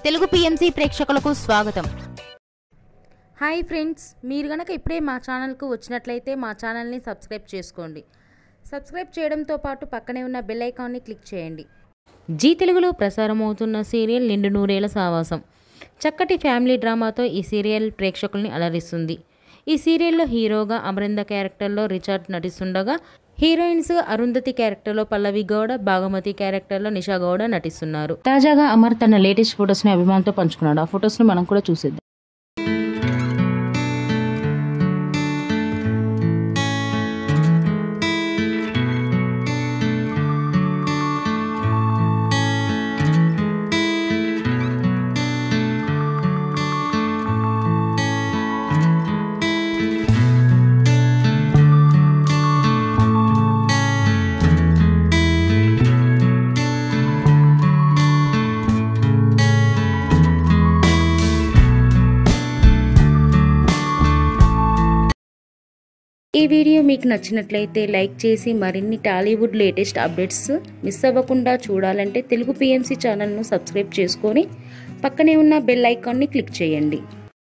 Telugu PMC ప్రేక్షకులకు స్వాగతం. Hi friends, మీరు గనక ఇప్పుడే మా ఛానల్కు వచ్చినట్లయితే మా ఛానల్ని సబ్స్క్రైబ్ చేసుకోండి. సబ్స్క్రైబ్ చేయడంతో పాటు పక్కనే ఉన్న బెల్ ఐకాన్ని క్లిక్ చేయండి. జీ తెలుగులో ప్రసారమవుతున్న సీరియల్ నిండు నూరేళ్ల సావాసం. చక్కటి ఫ్యామిలీ డ్రామాతో ఈ సీరియల్ ప్రేక్షకుల్ని అలరిస్తుంది. ఈ సీరియల్లో హీరోగా అమరింద క్యారెక్టర్లో రిచర్డ్ నటిస్తుండగా, హీరోయిన్స్ అరుంధతి క్యారెక్టర్లో పల్లవి గౌడ, భాగమతి క్యారెక్టర్లో నిషా గౌడ నటిస్తున్నారు. తాజాగా అమర్ తన లేటెస్ట్ ఫొటోస్ని అభిమానులతో పంచుకున్నాడు. ఆ ఫొటోస్ని మనం కూడా చూసేద్దాం. ఈ వీడియో మీకు నచ్చినట్లయితే లైక్ చేసి మరిన్ని టాలీవుడ్ లేటెస్ట్ అప్డేట్స్ మిస్ అవ్వకుండా చూడాలంటే తెలుగు పిఎంసి ఛానల్ను సబ్స్క్రైబ్ చేసుకొని పక్కనే ఉన్న బెల్ ఐకాన్ని క్లిక్ చేయండి.